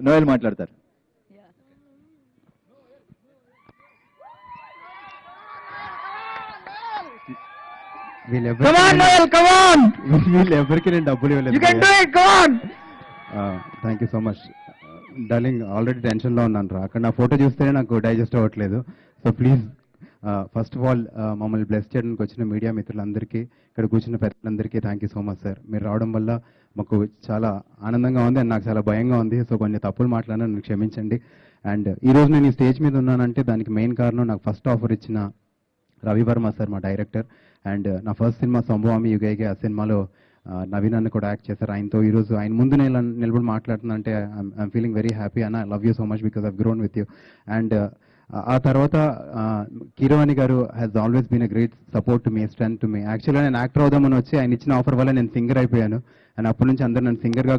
Noel మాట్లాడతారు. వీళ్ళెవరికి నేను డబ్బులు ఇవ్వలేదు. Thank you so much darling. Already టెన్షన్లో ఉన్నాను రా. అక్కడ నా ఫోటో చూస్తేనే నాకు డైజెస్ట్ అవ్వట్లేదు. So please first of all మమ్మల్ని బ్లెస్ చేయడానికి వచ్చిన మీడియా మిత్రులందరికీ, ఇక్కడ కూర్చున్న పెద్దలందరికీ thank you so much sir. మీరు రావడం వల్ల మాకు చాలా ఆనందంగా ఉంది అండ్ నాకు చాలా భయంగా ఉంది. సో కొన్ని తప్పులు మాట్లాడినా నన్ను క్షమించండి. అండ్ ఈరోజు నేను ఈ స్టేజ్ మీద ఉన్నానంటే దానికి మెయిన్ కారణం నాకు ఫస్ట్ ఆఫర్ ఇచ్చిన రవివర్మ సార్, మా డైరెక్టర్. అండ్ నా ఫస్ట్ సినిమా సంభవామి యుగైగే, ఆ సినిమాలో నవీన్ అన్న కూడా యాక్ట్ చేశారు. ఆయనతో ఈరోజు ఆయన ముందు నేను నిలబడి మాట్లాడుతున్నా అంటే ఐఎమ్ ఫీలింగ్ వెరీ హ్యాపీ అన్న. I love you so much because I've grown with you. And ఆ తర్వాత Keeravani garu has always been a great support to me, strength to me. యాక్చువల్గా నేను యాక్టర్ అవుదామని వచ్చి ఆయన ఇచ్చిన ఆఫర్ వల్ల నేను సింగర్ అయిపోయాను. అండ్ అప్పటి నుంచి అందరూ నన్ను సింగర్గా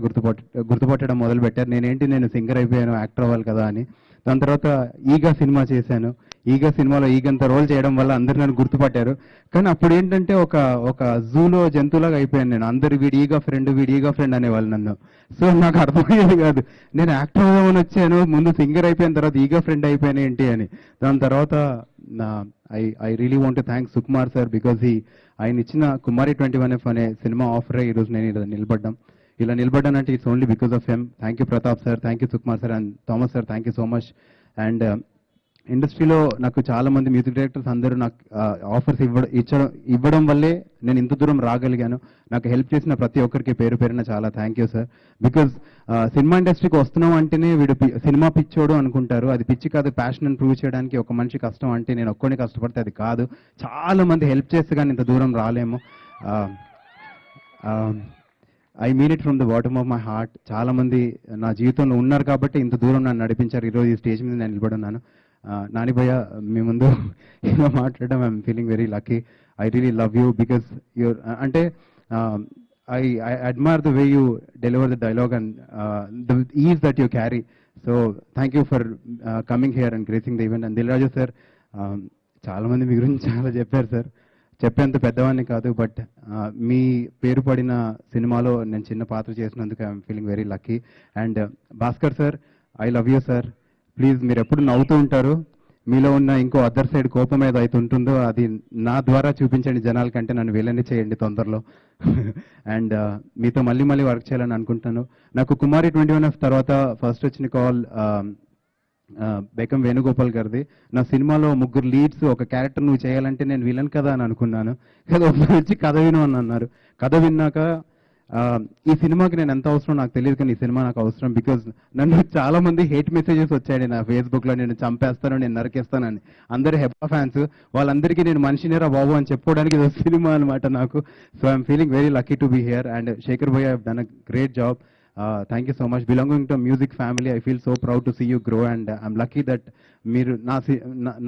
గుర్తుపట్టడం మొదలుపెట్టారు. నేను సింగర్ అయిపోయాను, యాక్టర్ అవ్వాలి కదా అని. దాని తర్వాత ఈగా సినిమా చేశాను. ఈగా సినిమాలో ఈగంత రోల్ చేయడం వల్ల అందరు నన్ను గుర్తుపట్టారు. కానీ అప్పుడు ఏంటంటే ఒక జూలో జంతువులాగా అయిపోయాను నేను. అందరు వీడి ఈగా ఫ్రెండ్ అనేవాళ్ళు నన్ను. సో నాకు అర్థమయ్యేది కాదు, నేను యాక్టర్ అవుదామని వచ్చాను, ముందు సింగర్ అయిపోయిన తర్వాత ఈగా ఫ్రెండ్ అయిపోయాను ఏంటి అని. దాని తర్వాత I really want to thank Sukumar sir because ఆయన ఇచ్చిన కుమారి 21F అనే సినిమా ఆఫరే ఈరోజు నేను ఇలా నిలబడ్డానంటే it's only because of him. Thank you Pratap sir, thank you Sukumar sir and Thomas sir, thank you so much. And ఇండస్ట్రీలో నాకు చాలా మంది మ్యూజిక్ డైరెక్టర్స్ అందరూ నాకు ఆఫర్స్ ఇవ్వడం వల్లే నేను ఇంత దూరం రాగలిగాను. నాకు హెల్ప్ చేసిన ప్రతి ఒక్కరికి పేరున చాలా thank you sir. Because cinema ఇండస్ట్రీకి వస్తున్నాం అంటేనే వీడు సినిమా పిచ్చోడు అనుకుంటారు. అది పిచ్చి కాదు, ప్యాషన్ అని ప్రూవ్ చేయడానికి ఒక మనిషి కష్టం అంటే నేను ఒక్కడిని కష్టపడితే అది కాదు. చాలా మంది హెల్ప్ చేస్తే కానీ ఇంత దూరం రాలేము. I mean it from the bottom of my heart. చాలా మంది నా జీవితంలో ఉన్నారు కాబట్టి ఇంత దూరం నన్ను నడిపించారు. ఈరోజు ఈ స్టేజ్ మీద నేను నిలబడున్నాను. నాని భయ్య మీ ముందు ఏదో మాట్లాడడం I'm feeling very lucky. I really love you because your అంటే I admire the way you deliver the dialogue and the ease that you carry. So thank you for coming here and gracing the event. And Dil Raju sir, చాలామంది మీ గురించి చాలా చెప్పారు sir. చెప్పేంత పెద్దవాడిని కాదు, but మీ పేరు పడిన సినిమాలో నేను చిన్న పాత్ర చేసినందుకు I'm feeling very lucky. And Bhaskar sir, I love you sir. Please మీరు ఎప్పుడు నవ్వుతూ ఉంటారు, మీలో ఉన్న ఇంకో అదర్ సైడ్ కోపం ఏదో అయితే ఉంటుందో అది నా ద్వారా చూపించండి జనాల కంటే, నన్ను వీళ్ళని చేయండి తొందరలో. అండ్ మీతో మళ్ళీ వర్క్ చేయాలని అనుకుంటాను. నాకు కుమారి 21F తర్వాత ఫస్ట్ వచ్చిన కాల్ బెకం వేణుగోపాల్ గారిది. నా సినిమాలో 3 లీడ్స్, ఒక క్యారెక్టర్ నువ్వు చేయాలంటే నేను విలన్ కదా అని అనుకున్నాను. వచ్చి కథ విను అని అన్నారు. కథ విన్నాక ఈ సినిమాకి నేను ఎంత అవసరం నాకు తెలియదు, కానీ ఈ సినిమా నాకు అవసరం. బికాజ్ నన్ను చాలా మంది హేట్ మెసేజెస్ వచ్చాయండి నా ఫేస్బుక్లో, నేను చంపేస్తాను, నేను నరికేస్తానని. అందరూ హెబ్బా ఫ్యాన్స్, వాళ్ళందరికీ నేను మనిషినేరా బాబు అని చెప్పుకోవడానికి ఇది సినిమా అనమాట నాకు. So I'm feeling very lucky to be here. And Shekhar భయ్య have done a great job. Thank you so much. Belonging to a music family, I feel so proud to see you grow and I'm lucky that మీరు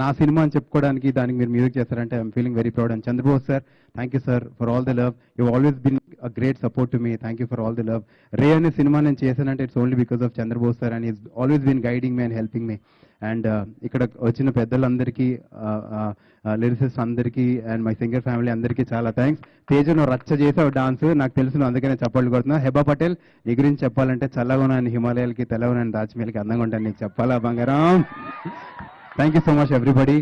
నా cinema అని చెప్పుకోవడానికి దానికి మీరు music చేస్తారంటే I'm feeling very proud. And Chandrabose sir, thank you sir for all the love. You always been a great support to me. Thank you for all the love. Ray అనే సినిమా నేను చేశానంటే it's only because of Chandrabose sir and is always been guiding me and helping me. And ఇక్కడ వచ్చిన పెద్దలందరికీ, lyricist అందరికీ and my singer family అందరికీ చాలా థ్యాంక్స్. తేజు నువ్వు రచ్చ చేసావు డాన్స్, నాకు తెలుసు, అందుకనే చప్పట్లు కొడుతున్నా. హెబా పటేల్, నీ గురించి చెప్పాలంటే చల్లగా ఉన్నాను హిమాలయాలకి, తెల్లగా ఉన్నాను దాచిమేలకి, అందంగా ఉంటాను, నీకు చెప్పాలా బంగారం. Thank you so much everybody.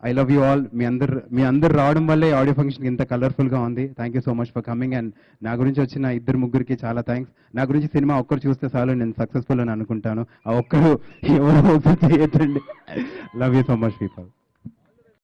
I love you all. మీ అందరు రావడం వల్లే ఆడియో ఫంక్షన్ ఇంత కలర్ఫుల్గా ఉంది. Thank you so much for coming. And నా గురించి వచ్చిన 2-3 చాలా థ్యాంక్స్. నా గురించి సినిమా ఒక్కరు చూస్తే చాలు, నేను సక్సెస్ఫుల్ అని అనుకుంటాను. ఆ ఒక్కరు ఎవరో చేయొద్దండి. Love you so much people.